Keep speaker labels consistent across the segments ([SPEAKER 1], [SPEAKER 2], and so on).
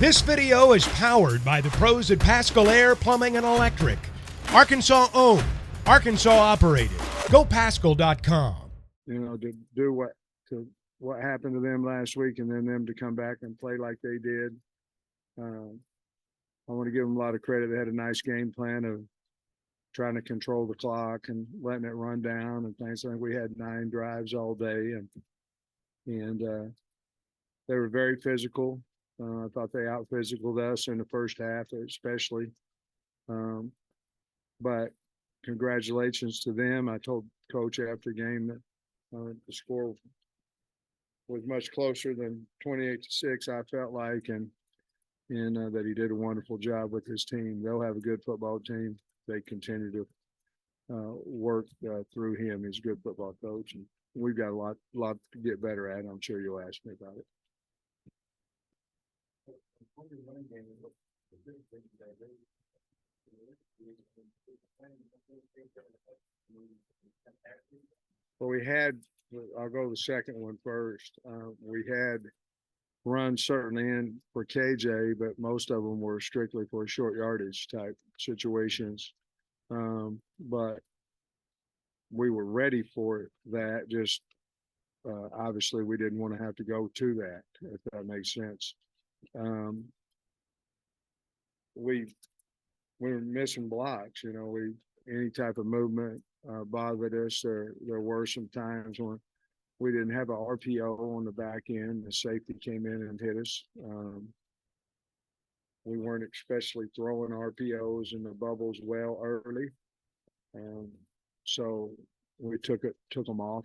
[SPEAKER 1] This video is powered by the pros at Pascal Air Plumbing and Electric. Arkansas owned, Arkansas operated. GoPascal.com.
[SPEAKER 2] You know, to do what happened to them last week, and then them to come back and play like they did. I want to give them a lot of credit. They had a nice game plan of trying to control the clock and letting it run down and things. I think we had 9 drives all day, and they were very physical. I thought they out-physicaled us in the first half, especially. But congratulations to them. I told Coach after the game that the score was much closer than 28-6, I felt like, and that he did a wonderful job with his team. They'll have a good football team. They continue to work through him. He's a good football coach, and we've got a lot to get better at. I'm sure you'll ask me about it. Well, I'll go to the second one first. We had runs certainly in for KJ, but most of them were strictly for short yardage type situations. But we were ready for that. Just obviously we didn't want to have to go to that, if that makes sense. We were missing blocks. You know, any type of movement bothered us. There were some times when we didn't have an RPO on the back end. The safety came in and hit us. We weren't especially throwing RPOs in the bubbles well early. So we took them off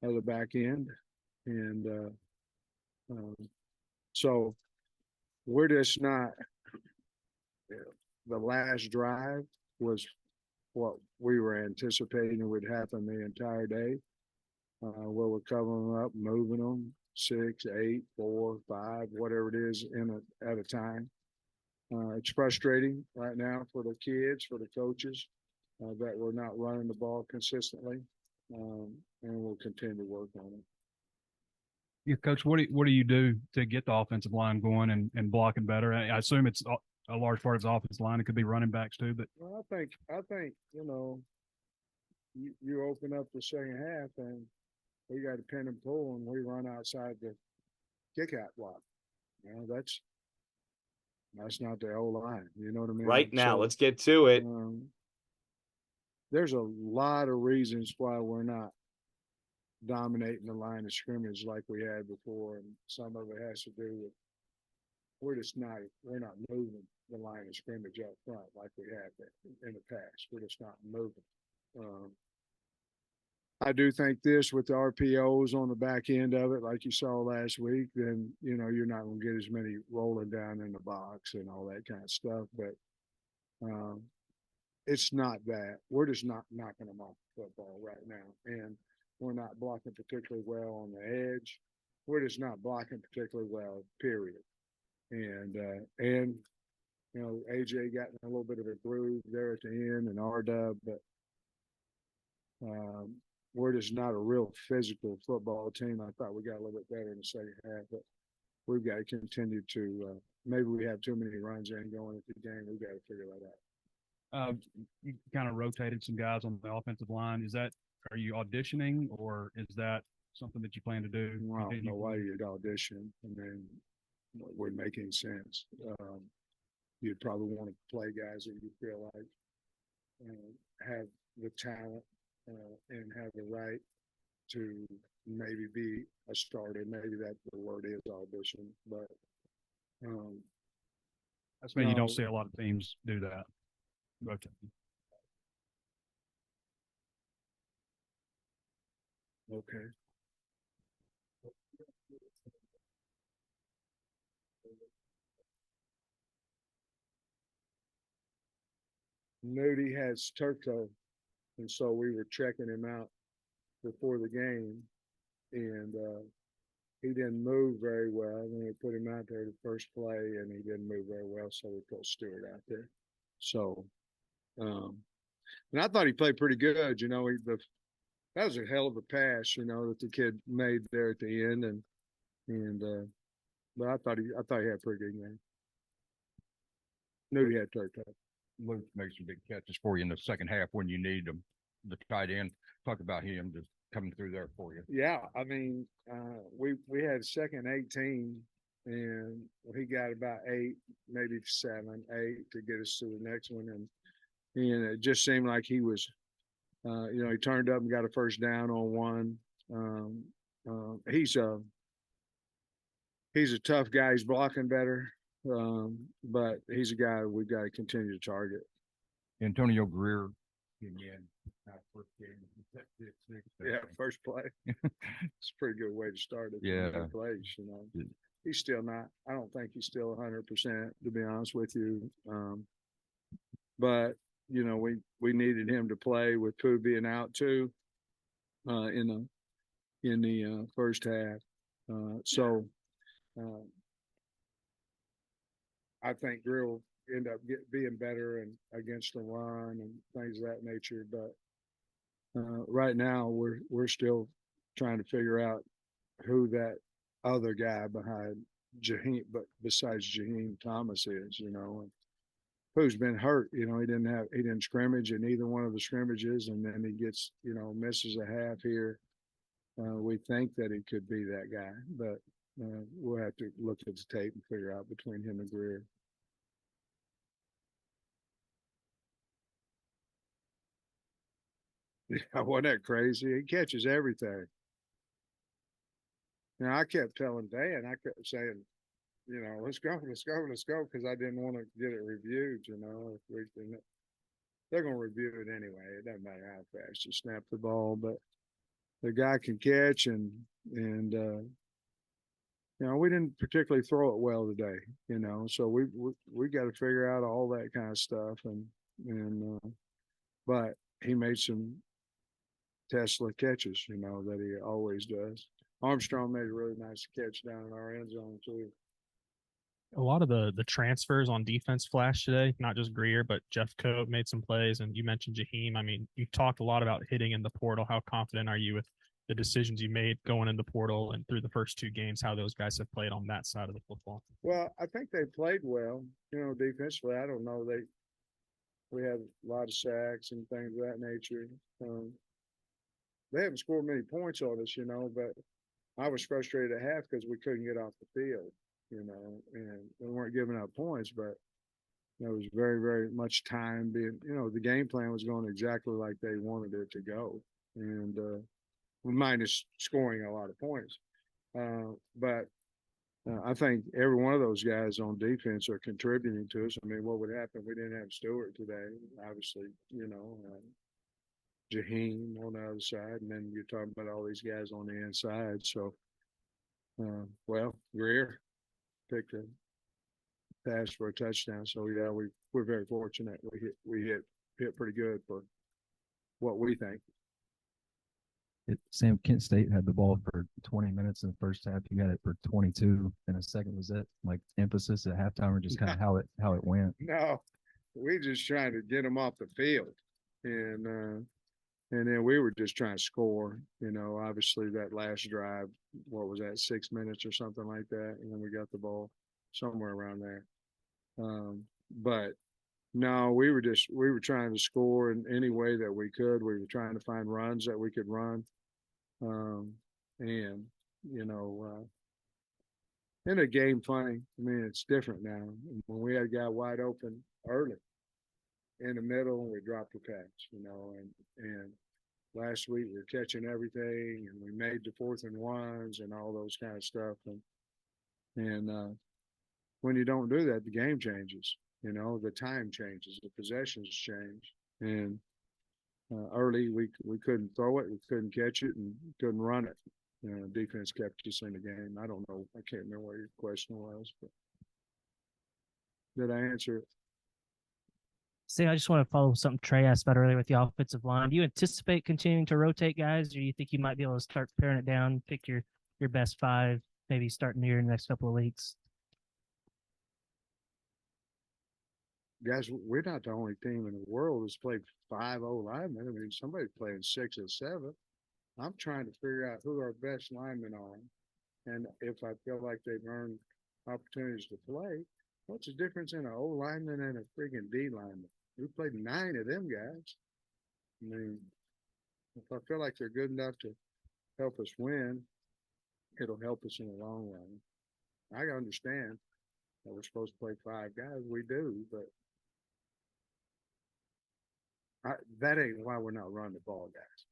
[SPEAKER 2] of the back end. And so we're just not, the last drive was what we were anticipating would happen the entire day. Where we're covering them up, moving them 6, 8, 4, 5, whatever it is at a time. It's frustrating right now for the kids, for the coaches, that we're not running the ball consistently, and we'll continue to work on it.
[SPEAKER 3] Yeah, Coach, what do you do to get the offensive line going and blocking better? I assume it's a large part of the offensive line. It could be running backs too, but
[SPEAKER 2] well, I think you know, you open up the second half and we got a pin and pull, and we run outside the kick-out block. You know, that's not the old line. You know what I mean?
[SPEAKER 4] Right now, let's get to it.
[SPEAKER 2] There's a lot of reasons why we're not dominating the line of scrimmage like we had before, and some of it has to do with we're not moving the line of scrimmage up front like we have in the past. We're just not moving. I do think this with the RPOs on the back end of it, like you saw last week, then, you know, you're not going to get as many rolling down in the box and all that kind of stuff. But it's not that. We're just not knocking them off the football right now. And we're not blocking particularly well on the edge. We're just not blocking particularly well, period. And you know, AJ got in a little bit of a groove there at the end, and R-Dub, but we're just not a real physical football team. I thought we got a little bit better in the second half, but we've got to continue to maybe we have too many runs in going into the game. We've got to figure that out.
[SPEAKER 3] you kind of rotated some guys on the offensive line. Are you auditioning, or is that something that you plan to do?
[SPEAKER 2] Well, I don't know why you'd audition, and then it wouldn't make any sense. You'd probably want to play guys that you feel like have the talent and have the right to maybe be a starter. Maybe that the word is audition, but
[SPEAKER 3] that's when you don't see a lot of teams do that.
[SPEAKER 2] Okay. Nudie has turf toe, and so we were checking him out before the game, and he didn't move very well. Then we put him out there the first play, and he didn't move very well, so we put Stewart out there. So, and I thought he played pretty good. You know, that was a hell of a pass, you know, that the kid made there at the end, and but I thought he had a pretty good game. Knew he had turf toe.
[SPEAKER 4] Luke made some big catches for you in the second half when you need them. The tight end, talk about him just coming through there for you.
[SPEAKER 2] Yeah, I mean, we had second 18, and he got about 8, maybe 7, 8 to get us to the next one, and it just seemed like he was, he turned up and got a first down on one. He's a tough guy. He's blocking better, but he's a guy we've got to continue to target.
[SPEAKER 4] Antonio Greer came in first game.
[SPEAKER 2] Yeah, first play. It's a pretty good way to start it.
[SPEAKER 4] Yeah.
[SPEAKER 2] Good plays, He's still not. I don't think he's still 100%, to be honest with you. But we needed him to play with Pooh being out too, in the first half. I think Greer will end up being better and against the run and things of that nature. But right now we're still trying to figure out who that other guy behind Jaheim, but besides Jaheim Thomas is, and who's been hurt. He didn't scrimmage in either one of the scrimmages, and then he gets, misses a half here. We think that he could be that guy, but we'll have to look at the tape and figure out between him and Greer. Yeah, wasn't that crazy? He catches everything. I kept telling Dan, I kept saying, let's go, because I didn't want to get it reviewed. They're going to review it anyway. It doesn't matter how fast you snap the ball, but the guy can catch, and we didn't particularly throw it well today. So we got to figure out all that kind of stuff, but he made some Tesla catches, that he always does. Armstrong made a really nice catch down in our end zone too.
[SPEAKER 5] A lot of the transfers on defense flash today, not just Greer, but Jeff Cope made some plays, and you mentioned Jaheim. I mean, you talked a lot about hitting in the portal. How confident are you with the decisions you made going in the portal and through the first 2 games, how those guys have played on that side of the football?
[SPEAKER 2] Well, I think they played well, defensively. I don't know. We had a lot of sacks and things of that nature. They haven't scored many points on us, but I was frustrated at half because we couldn't get off the field, and we weren't giving up points, but there was very, very much time being, the game plan was going exactly like they wanted it to go. And minus scoring a lot of points. But I think every one of those guys on defense are contributing to us. I mean, what would happen if we didn't have Stewart today? Obviously, Jaheim on the other side, and then you're talking about all these guys on the inside. So, Greer picked a pass for a touchdown. So yeah, we're very fortunate. We hit pretty good for what we think.
[SPEAKER 6] Sam, Kent State had the ball for 20 minutes in the first half. You got it for 22 in the second. Was that like emphasis at halftime, or just kind of how it went?
[SPEAKER 2] No, we just trying to get them off the field, and then we were just trying to score. Obviously that last drive, what was that, 6 minutes or something like that, and then we got the ball somewhere around there. But no, we were trying to score in any way that we could. We were trying to find runs that we could run. In a game funny, I mean, it's different now. When we had a guy wide open early in the middle, and we dropped the patch, and last week we were catching everything, and we made the 4th and 1s and all those kind of stuff. And when you don't do that, the game changes. The time changes, the possessions change, and early we couldn't throw it, we couldn't catch it, and couldn't run it. Defense kept us in the game. I don't know, I can't remember what your question was, but did I answer it?
[SPEAKER 7] Sam, I just want to follow something Trey asked about earlier with the offensive line. Do you anticipate continuing to rotate guys, or do you think you might be able to start paring it down, pick your best 5, maybe starting here in the next couple of weeks?
[SPEAKER 2] Guys, we're not the only team in the world that's played 5 linemen. I mean, somebody's playing 6 or 7. I'm trying to figure out who our best linemen are, and if I feel like they've earned opportunities to play, what's the difference in an O lineman and a friggin' D lineman? We played 9 of them guys. I mean, if I feel like they're good enough to help us win, it'll help us in the long run. I understand that we're supposed to play 5 guys. We do, but that ain't why we're not running the ball, guys.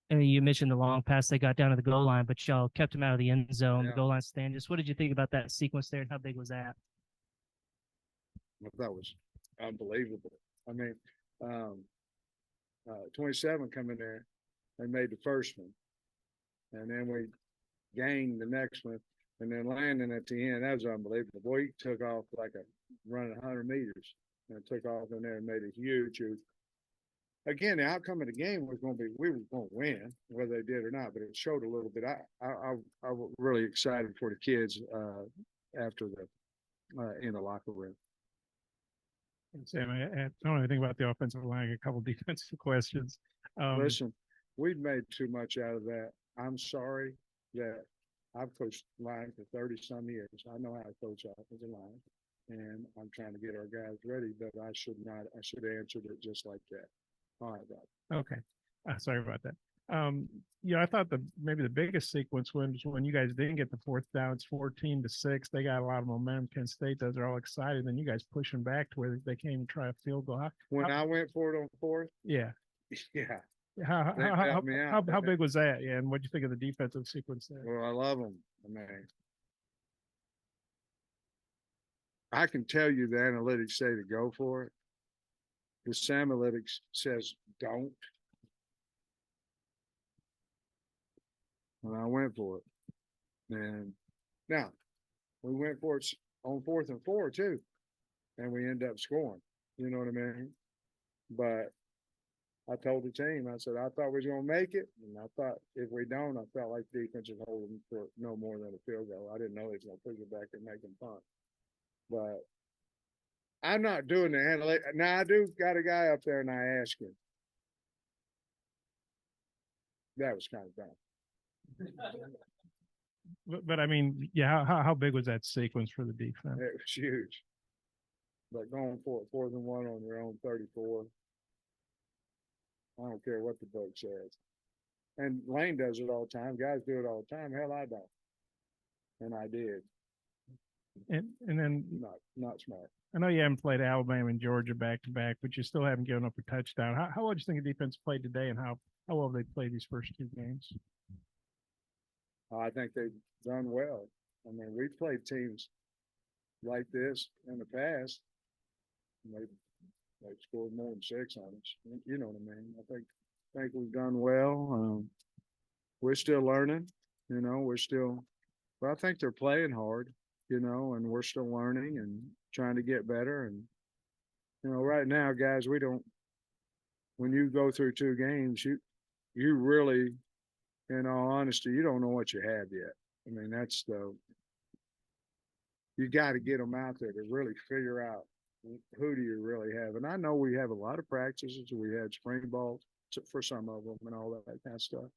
[SPEAKER 7] And you mentioned the long pass they got down to the goal line, but y'all kept him out of the end zone, the
[SPEAKER 2] Yeah.
[SPEAKER 7] goal line stand. Just what did you think about that sequence there, and how big was that?
[SPEAKER 2] That was unbelievable. I mean, 27 coming there, they made the first one, and then we gained the next one, and then landing at the end. That was unbelievable. Boy, he took off like a running 100 meters and took off in there and made a huge. Again, the outcome of the game was going to be we were going to win, whether they did or not. But it showed a little bit. I was really excited for the kids after in the locker room.
[SPEAKER 8] Sam, I don't know anything about the offensive line. A couple defensive questions.
[SPEAKER 2] Listen, we've made too much out of that. I'm sorry that I've coached line for 30 some years. I know how to coach offensive line, and I'm trying to get our guys ready, but I should not. I should have answered it just like that. All right, Bob.
[SPEAKER 8] Okay. Sorry about that. I thought maybe the biggest sequence was when you guys didn't get the 4th down. It's 14-6. They got a lot of momentum. Kent State does. They're all excited. Then you guys push them back to where they came and try a field goal.
[SPEAKER 2] When I went for it on 4th,
[SPEAKER 8] yeah.
[SPEAKER 2] yeah.
[SPEAKER 8] How big was that? Yeah, and what do you think of the defensive sequence there?
[SPEAKER 2] Well, I love them. I mean, I can tell you the analytics say to go for it. The Sam analytics says don't. And I went for it. And now we went for it on 4th and 4 too. And we end up scoring. You know what I mean? But I told the team, I said, I thought we was going to make it. And I thought if we don't, I felt like defense would hold them for no more than a field goal. I didn't know he was going to push it back and make them punt. But I'm not doing the analytics. Now, I do got a guy up there and I asked him. That was kind of dumb.
[SPEAKER 8] But I mean, yeah, how big was that sequence for the defense?
[SPEAKER 2] It was huge. But going for it, 4th and 1 on your own 34. I don't care what the book says. And Lane does it all the time. Guys do it all the time. Hell, I don't. And I did.
[SPEAKER 8] And then
[SPEAKER 2] Not smart.
[SPEAKER 8] I know you haven't played Alabama and Georgia back to back, but you still haven't given up a touchdown. How well do you think the defense played today, and how well they played these first 2 games?
[SPEAKER 2] I think they've done well. I mean, we've played teams like this in the past. They've scored more than 6 on us. You know what I mean? I think we've done well. We're still learning. But I think they're playing hard. And we're still learning and trying to get better. And right now, guys, when you go through 2 games, you really, in all honesty, you don't know what you have yet. I mean, you got to get them out there to really figure out who do you really have. And I know we have a lot of practices. We had spring ball for some of them and all that kind of stuff.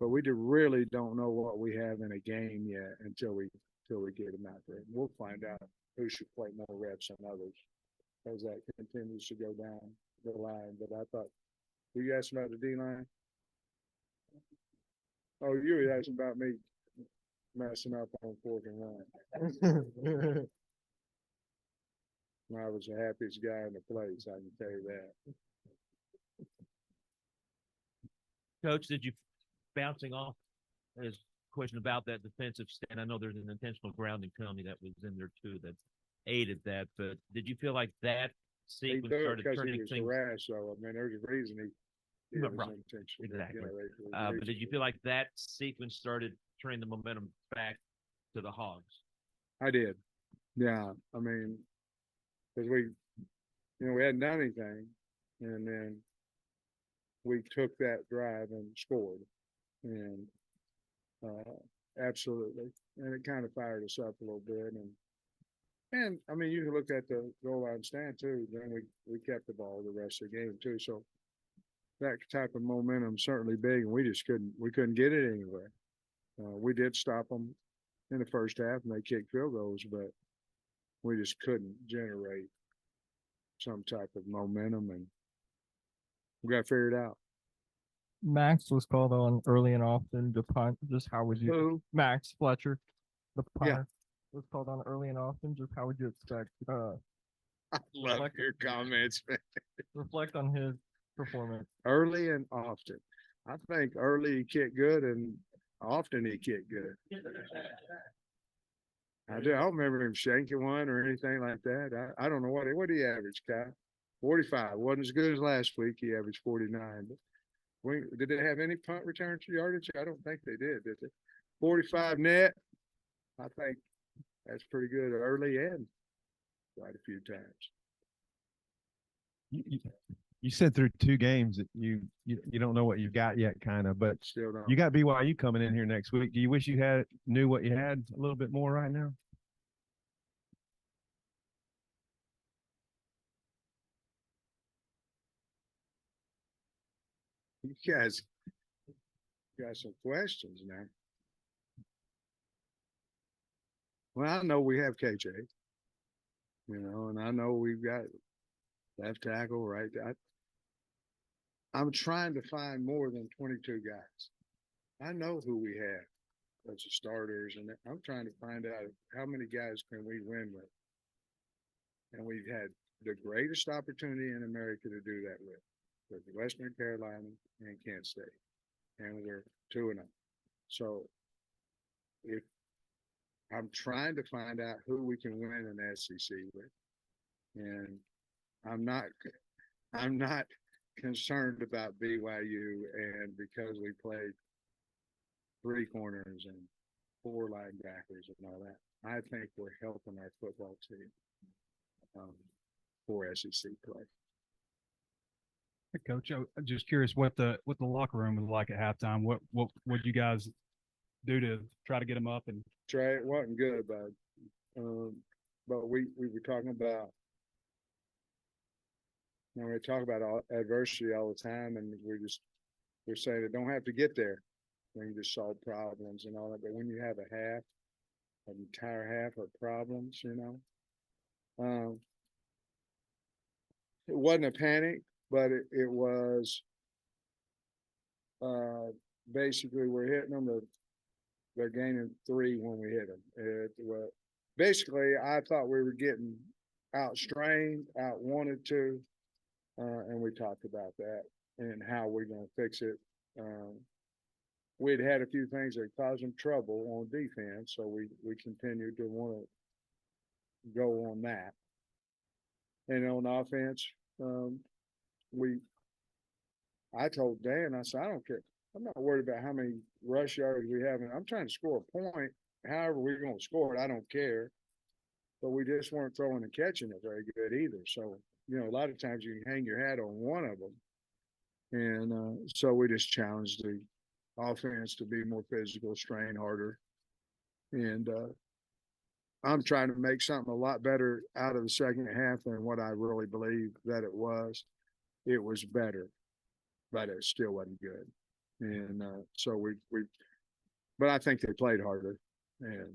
[SPEAKER 2] But we really don't know what we have in a game yet until we get them out there. We'll find out who should play more reps than others as that continues to go down the line. But I thought, you asked about the D-line? Oh, you were asking about me messing up on 4th and 1. I was the happiest guy in the place, I can tell you that.
[SPEAKER 9] Coach, did you bouncing off his question about that defensive stand? I know there's an intentional grounding penalty that was in there too that aided that, but did you feel like that sequence started turning things?
[SPEAKER 2] Harassed, so I mean, there's a reason he was
[SPEAKER 9] right.
[SPEAKER 2] intentional.
[SPEAKER 9] Exactly. But did you feel like that sequence started turning the momentum back to the Hogs?
[SPEAKER 2] I did. Yeah. I mean, because we hadn't done anything, and then we took that drive and scored, and absolutely, and it kind of fired us up a little bit, and I mean, you can look at the goal line stand too. Then we kept the ball the rest of the game too, so that type of momentum certainly big, and we couldn't get it anywhere. We did stop them in the first half and they kicked field goals, but we just couldn't generate some type of momentum, and we got to figure it out.
[SPEAKER 10] Max was called on early and often to punt. Just how would you?
[SPEAKER 2] Who?
[SPEAKER 10] Max Fletcher, the
[SPEAKER 2] Yeah.
[SPEAKER 10] punter, was called on early and often. Just how would you expect?
[SPEAKER 2] I love your comments, man.
[SPEAKER 10] Reflect on his performance.
[SPEAKER 2] Early and often. I think early he kicked good and often he kicked good. I don't remember him shanking one or anything like that. I don't know what he averaged, Kyle. 45. Wasn't as good as last week. He averaged 49. But did they have any punt returns for yardage? I don't think they did they? 45 net. I think that's pretty good early and quite a few times.
[SPEAKER 11] You said through 2 games that you don't know what you've got yet, kind of, but
[SPEAKER 2] Still don't.
[SPEAKER 11] you got BYU coming in here next week. Do you wish you knew what you had a little bit more right now?
[SPEAKER 2] You guys got some questions now. Well, I know we have KJ, and I know we've got left tackle, right? I'm trying to find more than 22 guys. I know who we have as the starters, and I'm trying to find out how many guys can we win with. And we've had the greatest opportunity in America to do that with Western Carolina and Kansas State, and we're 2-0. So if I'm trying to find out who we can win an SEC with, and I'm not concerned about BYU, and because we played 3 corners and 4 linebackers and all that, I think we're helping our football team for SEC play.
[SPEAKER 3] Hey, Coach, I'm just curious what the locker room was like at halftime. What would you guys do to try to get them up? And
[SPEAKER 2] Trey, it wasn't good, bud. But we were talking about, we talk about adversity all the time, and we're saying it don't have to get there when you just solve problems and all that. But when you have an entire half of problems, it wasn't a panic, but it was basically we're hitting them. They're gaining 3 when we hit them. Basically, I thought we were getting outstrained, outwanted to, and we talked about that and how we're going to fix it. We'd had a few things that caused them trouble on defense, so we continued to want to go on that. And on offense, I told Dan, I said, I don't care. I'm not worried about how many rush yards we have. I'm trying to score a point. However we're going to score it, I don't care. But we just weren't throwing and catching it very good either. So, a lot of times you can hang your hat on one of them. And so we just challenged the offense to be more physical, strain harder. And I'm trying to make something a lot better out of the second half than what I really believe that it was. It was better, but it still wasn't good. And so but I think they played harder. And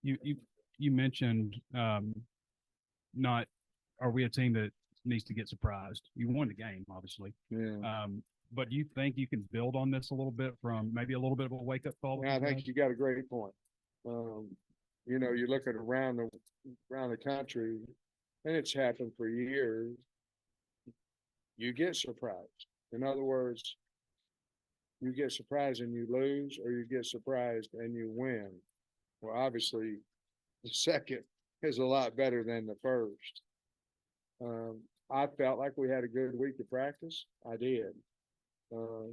[SPEAKER 3] you mentioned not are we a team that needs to get surprised? You won the game, obviously.
[SPEAKER 2] Yeah.
[SPEAKER 3] But do you think you can build on this a little bit from maybe a little bit of a wake up call?
[SPEAKER 2] Yeah, I think you got a great point. You look at around the country, and it's happened for years. You get surprised. In other words, you get surprised and you lose, or you get surprised and you win. Well, obviously, the second is a lot better than the first. I felt like we had a good week of practice. I did. I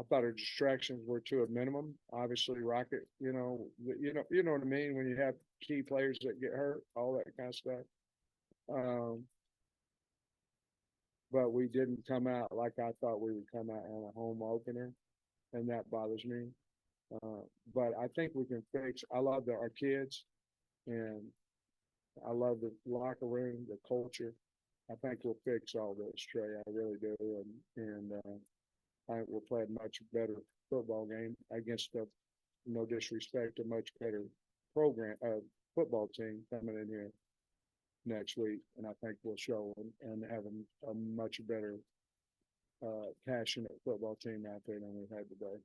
[SPEAKER 2] thought our distractions were to a minimum. Obviously, Rocket, you know what I mean when you have key players that get hurt, all that kind of stuff. But we didn't come out like I thought we would come out on a home opener, and that bothers me. But I think we can fix. I love our kids, and I love the locker room, the culture. I think we'll fix all this, Trey. I really do, and I think we'll play a much better football game against a, no disrespect, a much better program, football team coming in here next week. And I think we'll show and have a much better, passionate football team out there than we've had today.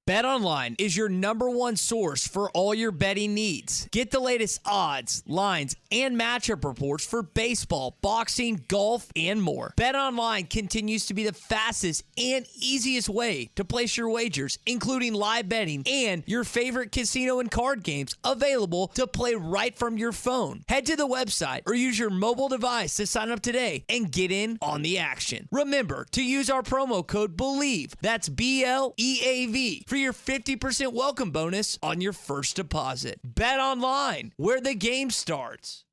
[SPEAKER 12] BetOnline is your #1 source for all your betting needs. Get the latest odds, lines, and matchup reports for baseball, boxing, golf, and more. BetOnline continues to be the fastest and easiest way to place your wagers, including live betting and your favorite casino and card games available to play right from your phone. Head to the website or use your mobile device to sign up today and get in on the action. Remember to use our promo code BELIEVE, that's BLEAV, for your 50% welcome bonus on your first deposit. Bet online, where the game starts.